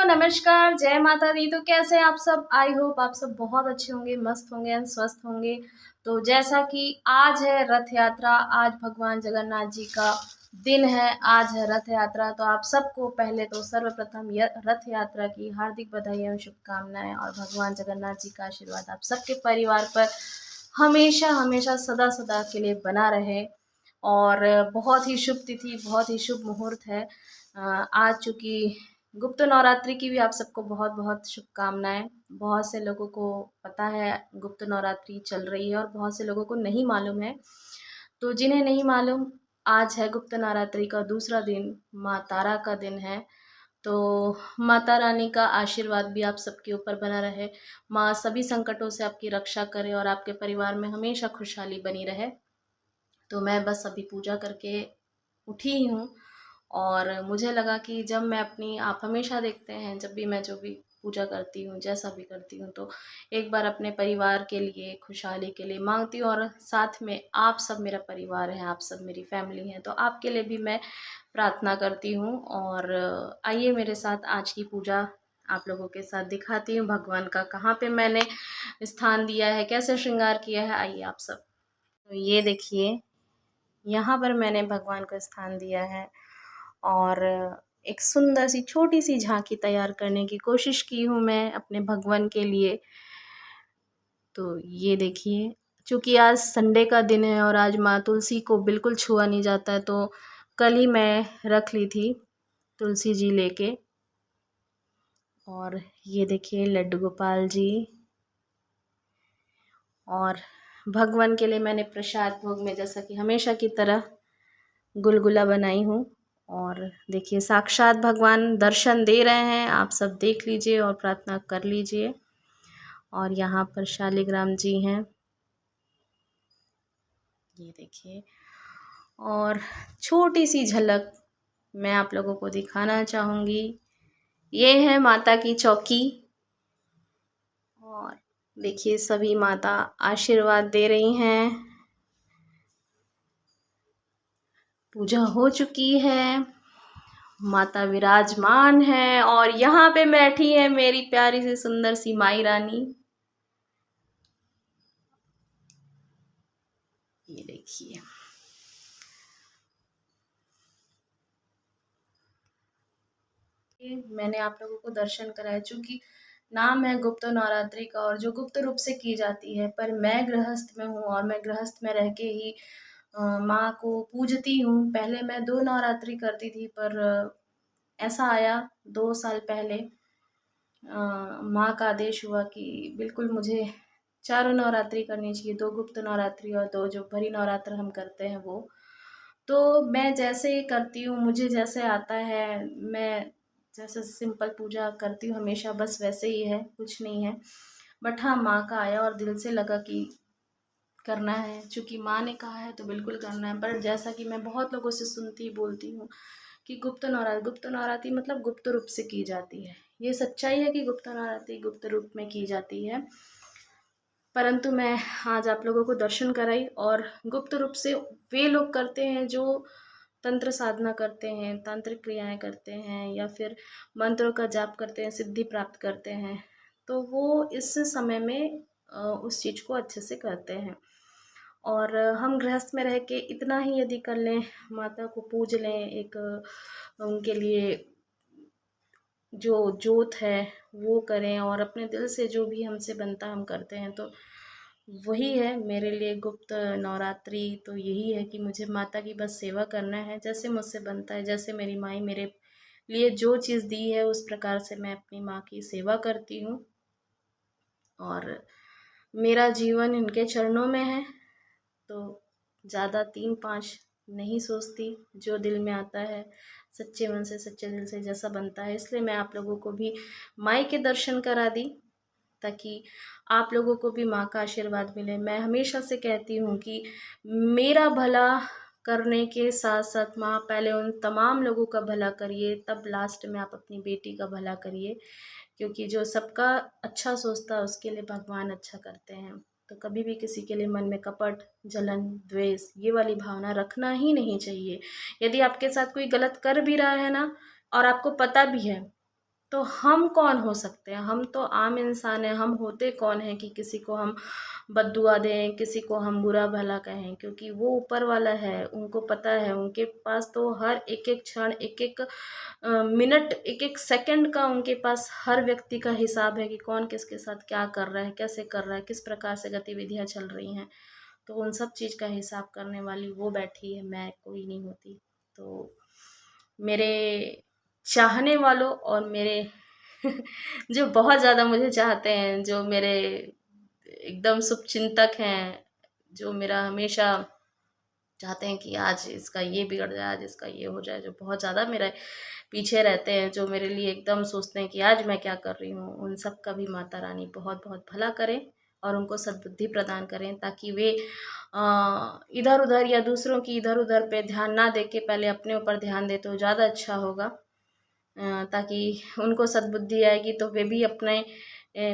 नमस्कार, जय माता दी। तो कैसे हैं आप सब? आई होप आप सब बहुत अच्छे होंगे, मस्त होंगे एंड स्वस्थ होंगे। तो जैसा कि आज है रथ यात्रा, आज भगवान जगन्नाथ जी का दिन है, आज है रथ यात्रा। तो आप सबको पहले तो सर्वप्रथम रथ यात्रा की हार्दिक बधाई एवं शुभकामनाएं, और भगवान जगन्नाथ जी का आशीर्वाद आप सबके परिवार पर हमेशा हमेशा सदा सदा के लिए बना रहे। और बहुत ही शुभ तिथि, बहुत ही शुभ मुहूर्त है। आज चूँकि गुप्त नवरात्रि की भी आप सबको बहुत बहुत शुभकामनाएं। बहुत से लोगों को पता है गुप्त नवरात्रि चल रही है और बहुत से लोगों को नहीं मालूम है। तो जिन्हें नहीं मालूम, आज है गुप्त नवरात्रि का दूसरा दिन, माँ तारा का दिन है। तो माता रानी का आशीर्वाद भी आप सबके ऊपर बना रहे। माँ सभी संकटों से आपकी रक्षा करे और आपके परिवार में हमेशा खुशहाली बनी रहे। तो मैं बस अभी पूजा करके उठी ही हूँ, और मुझे लगा कि जब मैं अपनी, आप हमेशा देखते हैं जब भी मैं जो भी पूजा करती हूँ, जैसा भी करती हूँ, तो एक बार अपने परिवार के लिए, खुशहाली के लिए मांगती हूँ। और साथ में आप सब मेरा परिवार है, आप सब मेरी फैमिली हैं, तो आपके लिए भी मैं प्रार्थना करती हूँ। और आइए मेरे साथ आज की पूजा आप लोगों के साथ दिखाती हूँ। भगवान का कहाँ पे मैंने स्थान दिया है, कैसे श्रृंगार किया है, आइए आप सब। तो ये देखिए, यहाँ पर मैंने भगवान को स्थान दिया है, और एक सुंदर सी छोटी सी झांकी तैयार करने की कोशिश की हूँ मैं अपने भगवान के लिए। तो ये देखिए, चूँकि आज संडे का दिन है और आज माँ तुलसी को बिल्कुल छुआ नहीं जाता है, तो कल ही मैं रख ली थी तुलसी जी लेके। और ये देखिए लड्डू गोपाल जी, और भगवान के लिए मैंने प्रसाद भोग में जैसा कि हमेशा की तरह गुलगुला बनाई हूँ। और देखिए साक्षात भगवान दर्शन दे रहे हैं, आप सब देख लीजिए और प्रार्थना कर लीजिए। और यहाँ पर शालिग्राम जी हैं, ये देखिए। और छोटी सी झलक मैं आप लोगों को दिखाना चाहूँगी, ये है माता की चौकी। और देखिए सभी माता आशीर्वाद दे रही हैं, पूजा हो चुकी है, माता विराजमान है, और यहाँ पे बैठी है मेरी प्यारी सी सुंदर सी माई रानी। ये देखिए, मैंने आप लोगों को दर्शन कराया। चूँकि नाम है गुप्त नवरात्रि का और जो गुप्त रूप से की जाती है, पर मैं गृहस्थ में हूँ और मैं गृहस्थ में रह के ही माँ को पूजती हूँ। पहले मैं 2 नवरात्रि करती थी, पर ऐसा आया 2 साल पहले माँ का आदेश हुआ कि बिल्कुल मुझे चारों नवरात्रि करनी चाहिए, 2 गुप्त नवरात्रि और 2 जो भरी नवरात्र हम करते हैं वो। तो मैं जैसे करती हूँ, मुझे जैसे आता है, मैं जैसे सिंपल पूजा करती हूँ हमेशा, बस वैसे ही है, कुछ नहीं है। बट हाँ, माँ का आया और दिल से लगा कि करना है, चूँकि माँ ने कहा है तो बिल्कुल करना है। पर जैसा कि मैं बहुत लोगों से सुनती बोलती हूँ कि गुप्त नवरात्रि मतलब गुप्त रूप से की जाती है। ये सच्चाई है कि गुप्त नवरात्रि गुप्त रूप में की जाती है, परंतु मैं आज आप लोगों को दर्शन कराई। और गुप्त रूप से वे लोग करते हैं जो तंत्र साधना करते हैं, तांत्रिक क्रियाएं करते हैं, या फिर मंत्रों का जाप करते हैं, सिद्धि प्राप्त करते हैं। तो वो इस समय में उस चीज़ को अच्छे से करते हैं। और हम गृहस्थ में रह के इतना ही यदि कर लें, माता को पूज लें, एक उनके लिए जो जोत है वो करें, और अपने दिल से जो भी हमसे बनता हम करते हैं, तो वही है मेरे लिए गुप्त नवरात्रि। तो यही है कि मुझे माता की बस सेवा करना है, जैसे मुझसे बनता है, जैसे मेरी माई मेरे लिए जो चीज़ दी है उस प्रकार से मैं अपनी माँ की सेवा करती हूँ। और मेरा जीवन इनके चरणों में है, तो ज़्यादा 3-5 नहीं सोचती, जो दिल में आता है सच्चे मन से, सच्चे दिल से जैसा बनता है। इसलिए मैं आप लोगों को भी माई के दर्शन करा दी, ताकि आप लोगों को भी माँ का आशीर्वाद मिले। मैं हमेशा से कहती हूँ कि मेरा भला करने के साथ साथ माँ पहले उन तमाम लोगों का भला करिए, तब लास्ट में आप अपनी बेटी का भला करिए, क्योंकि जो सबका अच्छा सोचता है उसके लिए भगवान अच्छा करते हैं। तो कभी भी किसी के लिए मन में कपट, जलन, द्वेष, ये वाली भावना रखना ही नहीं चाहिए। यदि आपके साथ कोई गलत कर भी रहा है ना, और आपको पता भी है तो हम कौन हो सकते हैं? हम तो आम इंसान हैं, हम होते कौन हैं कि किसी को हम बद्दुआ दें, किसी को हम बुरा भला कहें, क्योंकि वो ऊपर वाला है, उनको पता है, उनके पास तो हर एक-एक क्षण, एक-एक मिनट, एक-एक सेकंड का उनके पास हर व्यक्ति का हिसाब है कि कौन किसके साथ क्या कर रहा है, कैसे कर रहा है, किस प्रकार से गतिविधियाँ चल रही हैं। तो उन सब चीज़ का हिसाब करने वाली वो बैठी है, मैं कोई नहीं होती। तो मेरे चाहने वालों और मेरे जो बहुत ज़्यादा मुझे चाहते हैं, जो मेरे एकदम शुभचिंतक हैं, जो मेरा हमेशा चाहते हैं कि आज इसका ये बिगड़ जाए, आज इसका ये हो जाए, जो बहुत ज़्यादा मेरे पीछे रहते हैं, जो मेरे लिए एकदम सोचते हैं कि आज मैं क्या कर रही हूँ, उन सब का भी माता रानी बहुत-बहुत भला करें और उनको सद्बुद्धि प्रदान करें, ताकि वे इधर-उधर या दूसरों की इधर-उधर पे ध्यान ना दे के पहले अपने ऊपर ध्यान दें तो ज़्यादा अच्छा होगा। ताकि उनको सद्बुद्धि आएगी तो वे भी अपने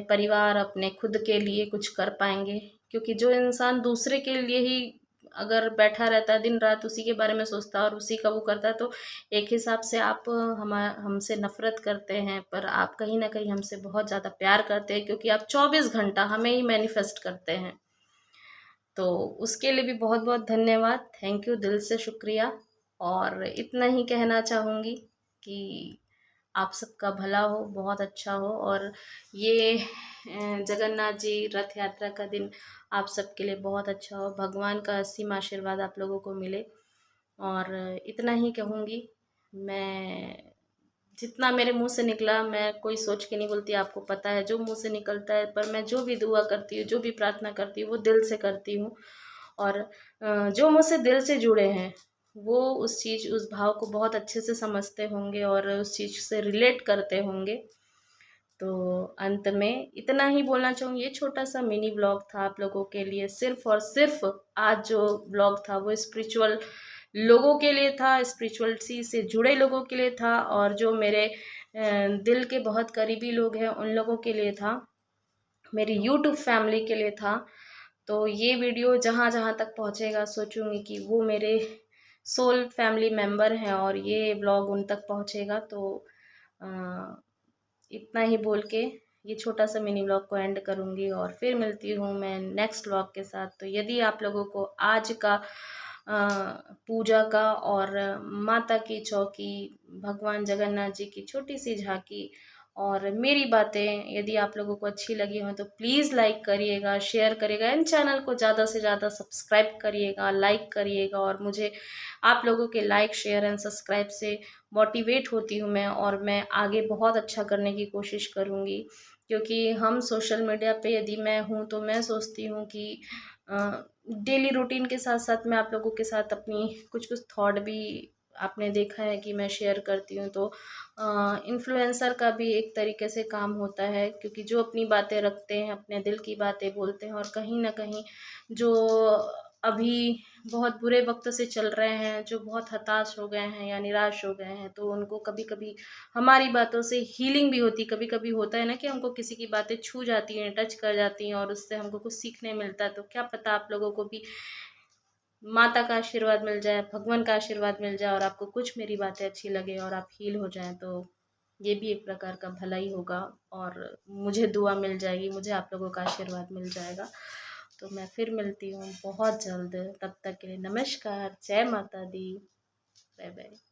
परिवार, अपने खुद के लिए कुछ कर पाएँगे। क्योंकि जो इंसान दूसरे के लिए ही अगर बैठा रहता है, दिन-रात उसी के बारे में सोचता है और उसी का वो करता है, तो एक हिसाब से आप हमसे नफ़रत करते हैं, पर आप कहीं न कहीं हमसे बहुत ज़्यादा प्यार करते हैं, क्योंकि आप 24 घंटा हमें ही मैनिफेस्ट करते हैं। तो उसके लिए भी बहुत-बहुत धन्यवाद, थैंक यू, दिल से शुक्रिया। और इतना ही कहना चाहूँगी कि आप सबका भला हो, बहुत अच्छा हो, और ये जगन्नाथ जी रथ यात्रा का दिन आप सबके लिए बहुत अच्छा हो, भगवान का असीम आशीर्वाद आप लोगों को मिले। और इतना ही कहूँगी, मैं जितना मेरे मुँह से निकला, मैं कोई सोच के नहीं बोलती, आपको पता है जो मुँह से निकलता है, पर मैं जो भी दुआ करती हूँ, जो भी प्रार्थना करती हूँ, वो दिल से करती हूँ। और जो मुझसे दिल से जुड़े हैं, वो उस चीज़, उस भाव को बहुत अच्छे से समझते होंगे और उस चीज़ से रिलेट करते होंगे। तो अंत में इतना ही बोलना चाहूँगी, ये छोटा-सा मिनी व्लॉग था आप लोगों के लिए, सिर्फ़ और सिर्फ़ आज जो व्लॉग था वो स्पिरिचुअल लोगों के लिए था, स्पिरिचुअलिटी से जुड़े लोगों के लिए था, और जो मेरे दिल के बहुत करीबी लोग हैं उन लोगों के लिए था, मेरी यूट्यूब फैमिली के लिए था। तो ये वीडियो जहाँ-जहाँ तक पहुँचेगा, सोचूँगी कि वो मेरे सोल फैमिली मेंबर हैं और ये व्लॉग उन तक पहुँचेगा। तो अ, इतना ही बोल के ये छोटा-सा मिनी व्लॉग को एंड करूँगी और फिर मिलती हूँ मैं नेक्स्ट व्लॉग के साथ। तो यदि आप लोगों को आज का पूजा का और माता की चौकी, भगवान जगन्नाथ जी की छोटी-सी झाँकी और मेरी बातें यदि आप लोगों को अच्छी लगी हों, तो प्लीज़ लाइक करिएगा, शेयर करिएगा, इन चैनल को ज़्यादा से ज़्यादा सब्सक्राइब करिएगा, लाइक करिएगा। और मुझे आप लोगों के लाइक, शेयर एंड सब्सक्राइब से मोटिवेट होती हूँ मैं, और मैं आगे बहुत अच्छा करने की कोशिश करूँगी। क्योंकि हम सोशल मीडिया पे यदि मैं हूँ, तो मैं सोचती हूँ कि डेली रूटीन के साथ-साथ मैं आप लोगों के साथ अपनी कुछ-कुछ थॉट भी, आपने देखा है कि मैं शेयर करती हूँ। तो इन्फ्लुएंसर का भी एक तरीके से काम होता है, क्योंकि जो अपनी बातें रखते हैं, अपने दिल की बातें बोलते हैं, और कहीं न कहीं जो अभी बहुत बुरे वक़्त से चल रहे हैं, जो बहुत हताश हो गए हैं या निराश हो गए हैं, तो उनको कभी-कभी हमारी बातों से हीलिंग भी होती है। कभी-कभी होता है ना कि हमको किसी की बातें छू जाती हैं, टच कर जाती हैं, और उससे हमको कुछ सीखने मिलता है। तो क्या पता आप लोगों को भी माता का आशीर्वाद मिल जाए, भगवान का आशीर्वाद मिल जाए, और आपको कुछ मेरी बातें अच्छी लगे और आप हील हो जाएँ, तो ये भी एक प्रकार का भला ही होगा, और मुझे दुआ मिल जाएगी, मुझे आप लोगों का आशीर्वाद मिल जाएगा। तो मैं फिर मिलती हूँ बहुत जल्द, तब तक के लिए नमस्कार, जय माता दी, बाय बाय।